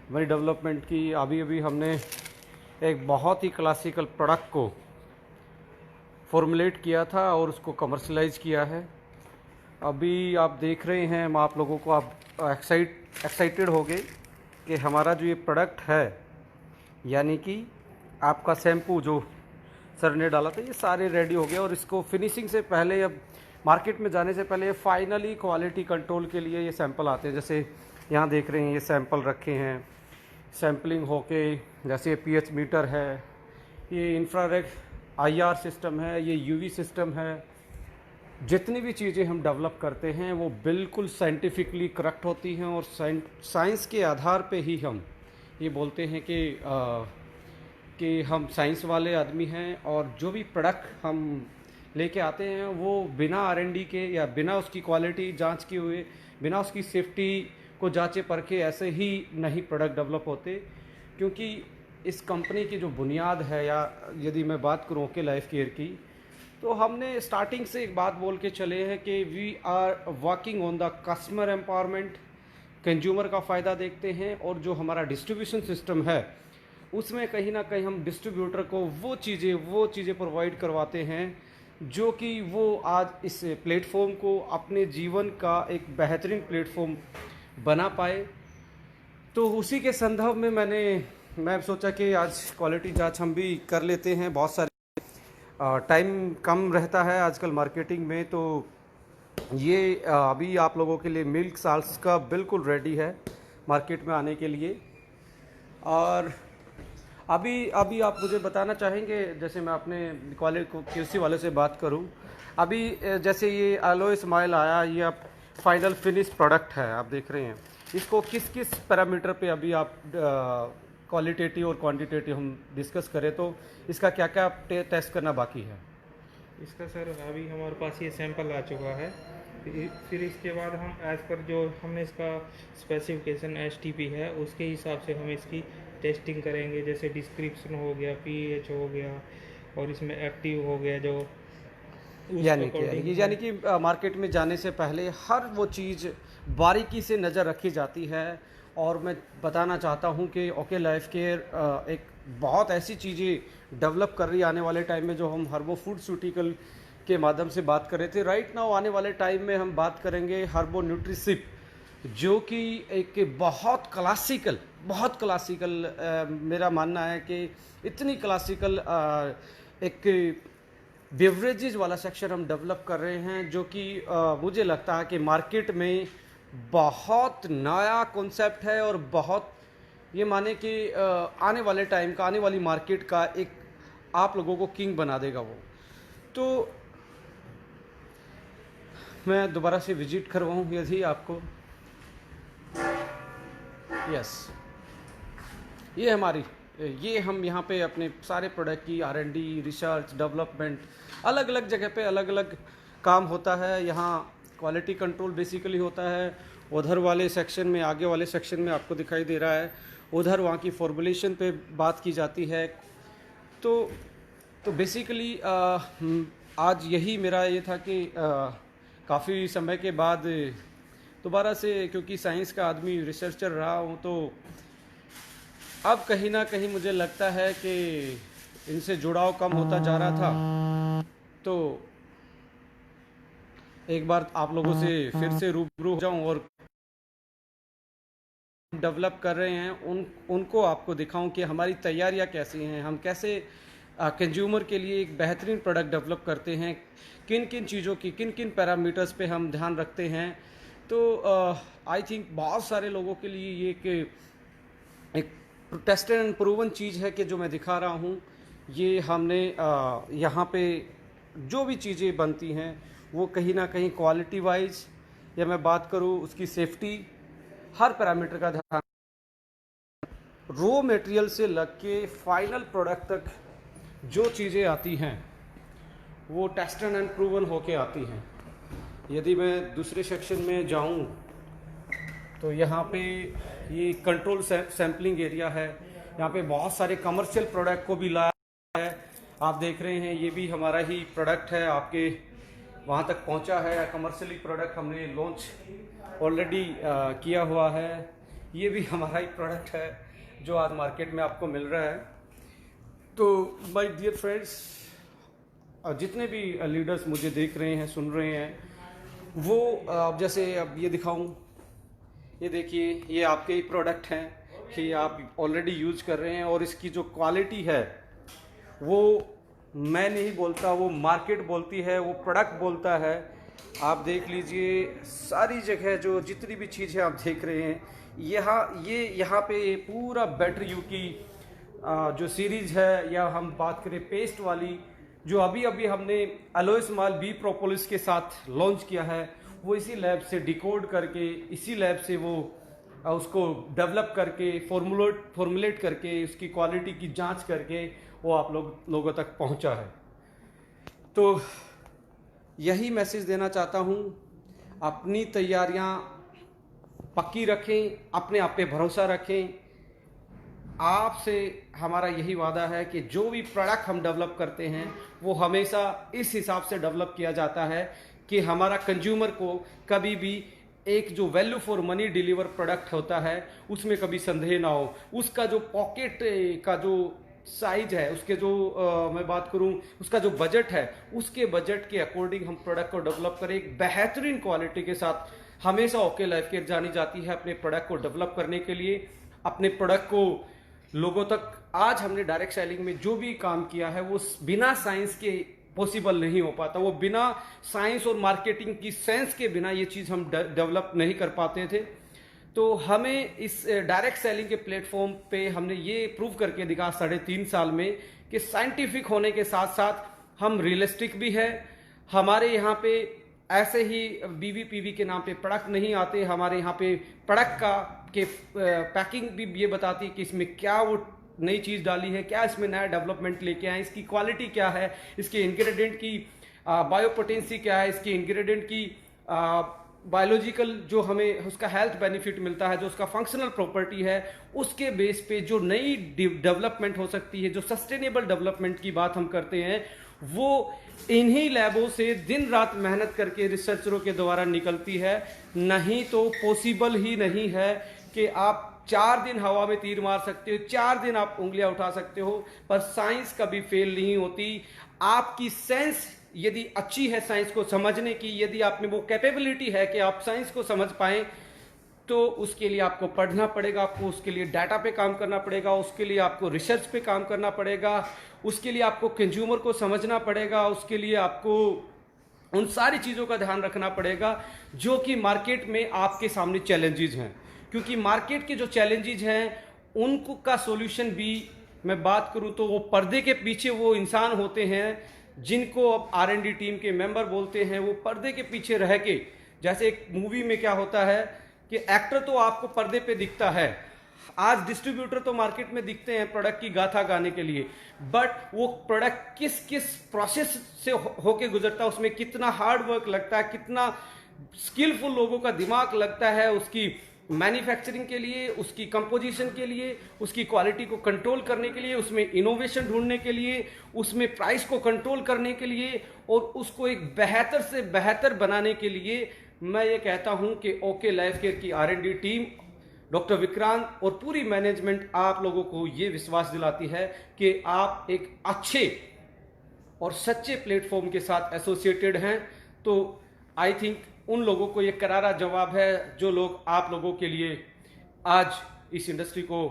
वही डेवलपमेंट की। अभी अभी हमने एक बहुत ही क्लासिकल प्रोडक्ट को फॉर्मुलेट किया था और उसको कमर्शलाइज किया है। अभी आप देख रहे हैं, हम आप लोगों को आप एक्साइटेड हो गए कि हमारा जो ये प्रोडक्ट है, यानी कि आपका शैम्पू जो सर ने डाला था, ये सारे रेडी हो गए। और इसको फिनिशिंग से पहले, अब मार्केट में जाने से पहले, फाइनली क्वालिटी कंट्रोल के लिए ये सैंपल आते हैं। जैसे यहाँ देख रहे हैं, ये सैंपल रखे हैं, सैम्पलिंग होके, जैसे पीएच मीटर है, ये इंफ्रारेड आईआर सिस्टम है, ये यूवी सिस्टम है। जितनी भी चीज़ें हम डेवलप करते हैं वो बिल्कुल साइंटिफिकली करेक्ट होती हैं, और साइंस के आधार पे ही हम ये बोलते हैं कि हम साइंस वाले आदमी हैं। और जो भी प्रोडक्ट हम लेके आते हैं वो बिना आरएनडी के या बिना उसकी क्वालिटी जांच किए हुए, बिना उसकी सेफ्टी को जांचे परखे ऐसे ही नहीं प्रोडक्ट डेवलप होते। क्योंकि इस कंपनी की जो बुनियाद है, या यदि मैं बात करूँ ओके लाइफ केयर की, तो हमने स्टार्टिंग से एक बात बोल के चले हैं कि we are working on the customer empowerment. Consumer का फ़ायदा देखते हैं, और जो हमारा डिस्ट्रीब्यूशन सिस्टम है उसमें कहीं ना कहीं हम डिस्ट्रीब्यूटर को वो चीज़ें प्रोवाइड करवाते हैं जो कि वो आज इस प्लेटफॉर्म को अपने जीवन का एक बेहतरीन प्लेटफॉर्म बना पाए। तो उसी के संदर्भ में मैं सोचा कि आज क्वालिटी जांच हम भी कर लेते हैं। बहुत सारे टाइम कम रहता है आजकल मार्केटिंग में, तो ये अभी आप लोगों के लिए मिल्क साल्स का बिल्कुल रेडी है मार्केट में आने के लिए। और अभी आप मुझे बताना चाहेंगे, जैसे मैं अपने क्वालिटी वाले से बात करूं, अभी जैसे ये एलोए स्माइल आया, ये आप फाइनल फिनिश प्रोडक्ट है, आप देख रहे हैं। इसको किस किस पैरामीटर पे अभी आप क्वालिटेटिव और क्वांटिटेटिव हम डिस्कस करें तो इसका क्या क्या टेस्ट करना बाकी है? इसका सर अभी हमारे पास ये सैंपल आ चुका है। फिर इसके बाद हम एज़ पर जो हमने इसका स्पेसिफिकेशन एसटीपी है उसके हिसाब से हम इसकी टेस्टिंग करेंगे। जैसे डिस्क्रिप्शन हो गया, पीएच हो गया, और इसमें एक्टिव हो गया जो यानी कि मार्केट में जाने से पहले हर वो चीज़ बारीकी से नज़र रखी जाती है। और मैं बताना चाहता हूँ कि ओके लाइफ केयर एक बहुत ऐसी चीज़ें डेवलप कर रही है आने वाले टाइम में, जो हम हर्बो फूडस्यूटिकल के माध्यम से बात कर रहे थे। राइट नाउ आने वाले टाइम में हम बात करेंगे हर्बो न्यूट्रिसिप, जो कि एक बहुत क्लासिकल मेरा मानना है कि इतनी क्लासिकल एक बेवरेजेज वाला सेक्शन हम डेवलप कर रहे हैं, जो कि मुझे लगता है कि मार्केट में बहुत नया कॉन्सेप्ट है, और बहुत ये माने कि आने वाले टाइम का, आने वाली मार्केट का एक आप लोगों को किंग बना देगा वो। तो मैं दोबारा से विजिट करवाऊँ यदि आपको। यस, ये हम यहाँ पे अपने सारे प्रोडक्ट की आरएनडी, रिसर्च, डेवलपमेंट, अलग अलग जगह पे अलग अलग काम होता है। यहाँ क्वालिटी कंट्रोल बेसिकली होता है। उधर वाले सेक्शन में, आगे वाले सेक्शन में आपको दिखाई दे रहा है, उधर वहाँ की फॉर्मुलेशन पे बात की जाती है। तो बेसिकली आज यही मेरा ये था कि काफ़ी समय के बाद दोबारा से, क्योंकि साइंस का आदमी, रिसर्चर रहा हूँ, तो अब कहीं ना कहीं मुझे लगता है कि इनसे जुड़ाव कम होता जा रहा था। तो एक बार आप लोगों से फिर से रूबरू हो जाऊं और डेवलप कर रहे हैं उनको आपको दिखाऊं कि हमारी तैयारियां कैसी हैं, हम कैसे कंज्यूमर के लिए एक बेहतरीन प्रोडक्ट डेवलप करते हैं, किन किन चीज़ों की, किन किन पैरामीटर्स पे हम ध्यान रखते हैं। तो आई थिंक बहुत सारे लोगों के लिए ये एक टेस्टेड एंड प्रूवन चीज़ है कि जो मैं दिखा रहा हूँ, ये हमने यहाँ पे जो भी चीज़ें बनती हैं वो कहीं ना कहीं क्वालिटी वाइज, या मैं बात करूँ उसकी सेफ्टी, हर पैरामीटर का ध्यान, रॉ मटेरियल से लग के फाइनल प्रोडक्ट तक जो चीज़ें आती हैं वो टेस्टेड एंड प्रूवन होके आती हैं। यदि मैं दूसरे सेक्शन में जाऊं तो यहाँ पे ये कंट्रोल सैम्पलिंग एरिया है। यहाँ पे बहुत सारे कमर्शियल प्रोडक्ट को भी लाया है। आप देख रहे हैं, ये भी हमारा ही प्रोडक्ट है, आपके वहाँ तक पहुँचा है। कमर्शियली प्रोडक्ट हमने लॉन्च ऑलरेडी किया हुआ है। ये भी हमारा ही प्रोडक्ट है जो आज मार्केट में आपको मिल रहा है। तो माय डियर फ्रेंड्स, जितने भी लीडर्स मुझे देख रहे हैं, सुन रहे हैं, वो जैसे अब ये दिखाऊं, ये देखिए, ये आपके ही प्रोडक्ट हैं कि आप ऑलरेडी यूज़ कर रहे हैं, और इसकी जो क्वालिटी है वो मैं नहीं बोलता, वो मार्केट बोलती है, वो प्रोडक्ट बोलता है। आप देख लीजिए, सारी जगह जो जितनी भी चीज़ें आप देख रहे हैं, यहाँ पे पूरा बेटर यू की जो सीरीज़ है, या हम बात करें पेस्ट वाली, जो अभी अभी हमने एलोइस माल बी प्रोपोलिस के साथ लॉन्च किया है, वो इसी लैब से डिकोड करके, इसी लैब से वो उसको डेवलप करके, फॉर्मुलेट करके, उसकी क्वालिटी की जांच करके वो आप लोगों तक पहुंचा है। तो यही मैसेज देना चाहता हूं, अपनी तैयारियां पक्की रखें, अपने आप पे भरोसा रखें। आपसे हमारा यही वादा है कि जो भी प्रोडक्ट हम डेवलप करते हैं वो हमेशा इस हिसाब से डेवलप किया जाता है कि हमारा कंज्यूमर को कभी भी एक जो value for money deliver product होता है उसमें कभी संदेह ना हो। उसका जो पॉकेट का जो साइज है, उसके जो मैं बात करूं, उसका जो बजट है, उसके बजट के अकॉर्डिंग हम प्रोडक्ट को डेवलप करें एक बेहतरीन क्वालिटी के साथ। हमेशा ओके लाइफ केयर जानी जाती है अपने प्रोडक्ट को डेवलप करने के लिए, अपने प्रोडक्ट को लोगों तक। आज हमने डायरेक्ट सेलिंग में जो भी काम किया है वो बिना साइंस के पॉसिबल नहीं हो पाता, वो बिना साइंस और मार्केटिंग की सेंस के बिना ये चीज़ हम डेवलप नहीं कर पाते थे। तो हमें इस डायरेक्ट सेलिंग के प्लेटफॉर्म पे हमने ये प्रूव करके दिखा 3.5 साल में कि साइंटिफिक होने के साथ साथ हम रियलिस्टिक भी है। हमारे यहाँ पे ऐसे ही बीवीपीवी के नाम पे प्रोडक्ट नहीं आते, हमारे यहाँ पे प्रोडक्ट का के पैकिंग भी ये बताती है कि इसमें क्या वो नई चीज़ डाली है, क्या इसमें नया डेवलपमेंट लेके आए, इसकी क्वालिटी क्या है, इसके इंग्रेडिएंट की बायोपोटेंसी क्या है, इसके इंग्रेडिएंट की बायोलॉजिकल जो हमें उसका हेल्थ बेनिफिट मिलता है, जो उसका फंक्शनल प्रॉपर्टी है, उसके बेस पे जो नई डेवलपमेंट हो सकती है, जो सस्टेनेबल डेवलपमेंट की बात हम करते हैं, वो इन्हीं लैबों से दिन रात मेहनत करके रिसर्चरों के द्वारा निकलती है। नहीं तो पॉसिबल ही नहीं है कि आप 4 दिन हवा में तीर मार सकते हो, 4 दिन आप उंगलियां उठा सकते हो, पर साइंस कभी फेल नहीं होती। आपकी सेंस यदि अच्छी है साइंस को समझने की, यदि आप में वो कैपेबिलिटी है कि आप साइंस को समझ पाएं, तो उसके लिए आपको पढ़ना पड़ेगा, आपको उसके लिए डाटा पे काम करना पड़ेगा, उसके लिए आपको रिसर्च पे काम करना पड़ेगा, उसके लिए आपको कंज्यूमर को समझना पड़ेगा, उसके लिए आपको उन सारी चीज़ों का ध्यान रखना पड़ेगा जो कि मार्केट में आपके सामने चैलेंजेस हैं। क्योंकि मार्केट के जो चैलेंजेस हैं उनको का सॉल्यूशन भी मैं बात करूं तो वो पर्दे के पीछे वो इंसान होते हैं जिनको अब R&D टीम के मेंबर बोलते हैं। वो पर्दे के पीछे रह के, जैसे एक मूवी में क्या होता है कि एक्टर तो आपको पर्दे पे दिखता है, आज डिस्ट्रीब्यूटर तो मार्केट में दिखते हैं प्रोडक्ट की गाथा गाने के लिए, बट वो प्रोडक्ट किस किस प्रोसेस से होके गुजरता है, उसमें कितना हार्ड वर्क लगता है, कितना स्किलफुल लोगों का दिमाग लगता है उसकी मैन्युफैक्चरिंग के लिए, उसकी कंपोजिशन के लिए, उसकी क्वालिटी को कंट्रोल करने के लिए, उसमें इनोवेशन ढूंढने के लिए, उसमें प्राइस को कंट्रोल करने के लिए, और उसको एक बेहतर से बेहतर बनाने के लिए मैं ये कहता हूं कि ओके लाइफ केयर की R&D टीम, डॉक्टर विक्रांत और पूरी मैनेजमेंट आप लोगों को ये विश्वास दिलाती है कि आप एक अच्छे और सच्चे प्लेटफॉर्म के साथ एसोसिएटेड हैं। तो आई थिंक उन लोगों को ये करारा जवाब है जो लोग आप लोगों के लिए आज इस इंडस्ट्री को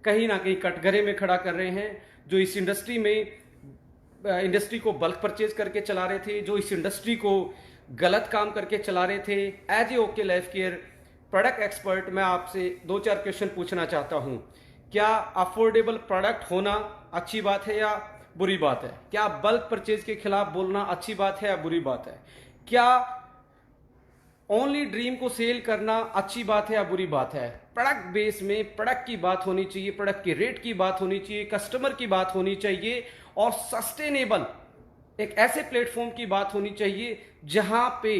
कहीं ना कहीं कटघरे में खड़ा कर रहे हैं, जो इस इंडस्ट्री में इंडस्ट्री को बल्क परचेज करके चला रहे थे, जो इस इंडस्ट्री को गलत काम करके चला रहे थे। As a OK Life Care product expert मैं आपसे 2-4 क्वेश्चन पूछना चाहता हूं। क्या अफोर्डेबल प्रोडक्ट होना अच्छी बात है या बुरी बात है? क्या बल्क परचेज के खिलाफ बोलना अच्छी बात है या बुरी बात है? क्या ओनली ड्रीम को सेल करना अच्छी बात है या बुरी बात है? प्रोडक्ट बेस में प्रोडक्ट की बात होनी चाहिए, प्रोडक्ट के रेट की बात होनी चाहिए, कस्टमर की बात होनी चाहिए, और सस्टेनेबल एक ऐसे प्लेटफॉर्म की बात होनी चाहिए जहां पे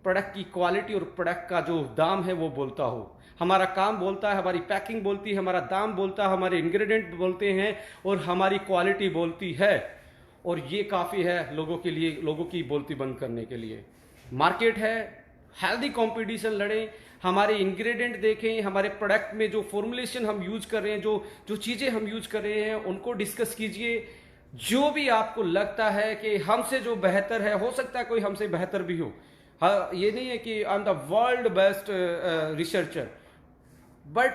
प्रोडक्ट की क्वालिटी और प्रोडक्ट का जो दाम है वो बोलता हो। हमारा काम बोलता है, हमारी पैकिंग बोलती है, हमारा दाम बोलता है, हमारे इंग्रेडिएंट बोलते हैं और हमारी क्वालिटी बोलती है। और ये काफ़ी है लोगों के लिए, लोगों की बोलती बंद करने के लिए। मार्केट है, हेल्दी कंपटीशन लड़ें, हमारे इंग्रेडिएंट देखें, हमारे प्रोडक्ट में जो फॉर्मुलेशन हम यूज कर रहे हैं, जो जो चीज़ें हम यूज कर रहे हैं उनको डिस्कस कीजिए। जो भी आपको लगता है कि हमसे जो बेहतर है, हो सकता है कोई हमसे बेहतर भी हो। हाँ, ये नहीं है कि I am the world best researcher, but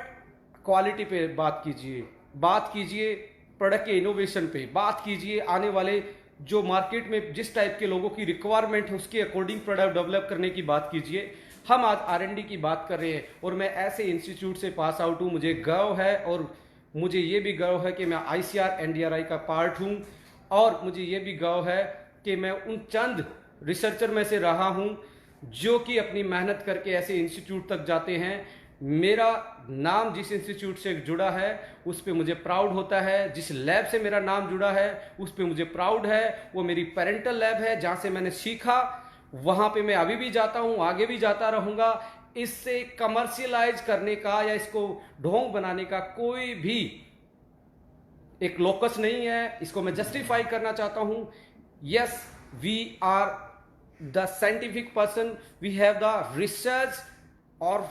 quality पे बात कीजिए प्रोडक्ट के इनोवेशन पे बात कीजिए, आने वाले जो मार्केट में जिस टाइप के लोगों की रिक्वायरमेंट है उसके अकॉर्डिंग प्रोडक्ट डेवलप करने की बात कीजिए। हम आज R&D की बात कर रहे हैं और मैं ऐसे इंस्टीट्यूट से पास आउट हूँ, मुझे गर्व है और मुझे ये भी गर्व है कि मैं ICAR NDRI का पार्ट हूँ, और मुझे ये भी गर्व है कि मैं उन चंद रिसर्चर में से रहा हूँ जो कि अपनी मेहनत करके ऐसे इंस्टीट्यूट तक जाते हैं। मेरा नाम जिस इंस्टीट्यूट से जुड़ा है उस पे मुझे प्राउड होता है, जिस लैब से मेरा नाम जुड़ा है उस पे मुझे प्राउड है। वो मेरी पेरेंटल लैब है जहाँ से मैंने सीखा, वहाँ पे मैं अभी भी जाता हूँ, आगे भी जाता रहूँगा। इससे कमर्शियलाइज करने का या इसको ढोंग बनाने का कोई भी एक लोकस नहीं है, इसको मैं जस्टिफाई करना चाहता हूँ। Yes, we are the scientific person, we have the research, और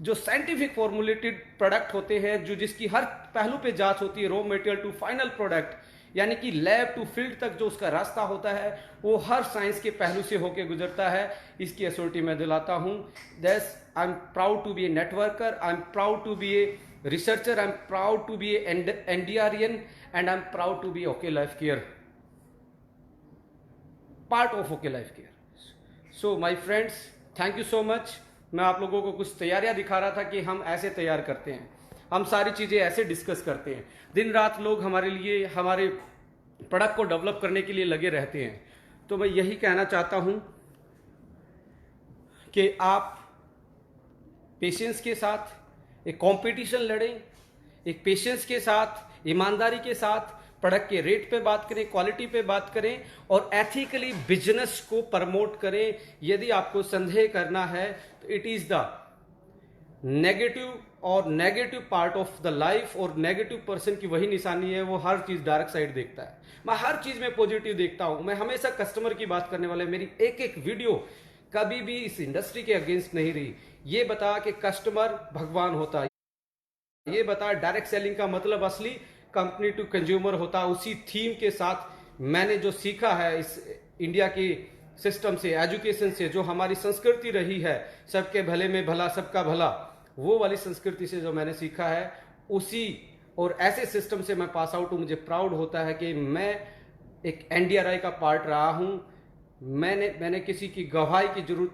जो साइंटिफिक फॉर्मुलेटेड प्रोडक्ट होते हैं, जो जिसकी हर पहलू पे जांच होती है, raw material to final product, यानी कि लैब टू फील्ड तक जो उसका रास्ता होता है वो हर साइंस के पहलू से होकर गुजरता है। इसकी एश्योरिटी मैं दिलाता हूँ। That's I am proud to be a networker, I am proud to be a researcher, I am proud to be a NDRian, and I am proud to be OK Life Care, part of OK Life Care. So my friends, thank you so much. मैं आप लोगों को कुछ तैयारियां दिखा रहा था कि हम ऐसे तैयार करते हैं, हम सारी चीज़ें ऐसे डिस्कस करते हैं। दिन रात लोग हमारे लिए, हमारे प्रोडक्ट को डेवलप करने के लिए लगे रहते हैं। तो मैं यही कहना चाहता हूं कि आप पेशेंस के साथ एक कंपटीशन लड़ें, एक पेशेंस के साथ, ईमानदारी के साथ प्रोडक्ट के रेट पे बात करें, क्वालिटी पे बात करें और एथिकली बिजनेस को प्रमोट करें। यदि आपको संदेह करना है तो it is the negative part of the life, और नेगेटिव पर्सन की वही निशानी है, वो हर चीज डार्क साइड देखता है। मैं हर चीज में पॉजिटिव देखता हूं, मैं हमेशा कस्टमर की बात करने वाले, मेरी एक एक वीडियो कभी भी इस इंडस्ट्री के अगेंस्ट नहीं रही। ये बता कि कस्टमर भगवान होता है, ये बता डायरेक्ट सेलिंग का मतलब असली कंपनी टू कंज्यूमर होता। उसी थीम के साथ मैंने जो सीखा है इस इंडिया के सिस्टम से, एजुकेशन से, जो हमारी संस्कृति रही है सबके भले में भला सबका भला, वो वाली संस्कृति से जो मैंने सीखा है, उसी और ऐसे सिस्टम से मैं पास आउट हूँ। मुझे प्राउड होता है कि मैं एक NDRI का पार्ट रहा हूँ। मैंने किसी की गवाही की जरूरत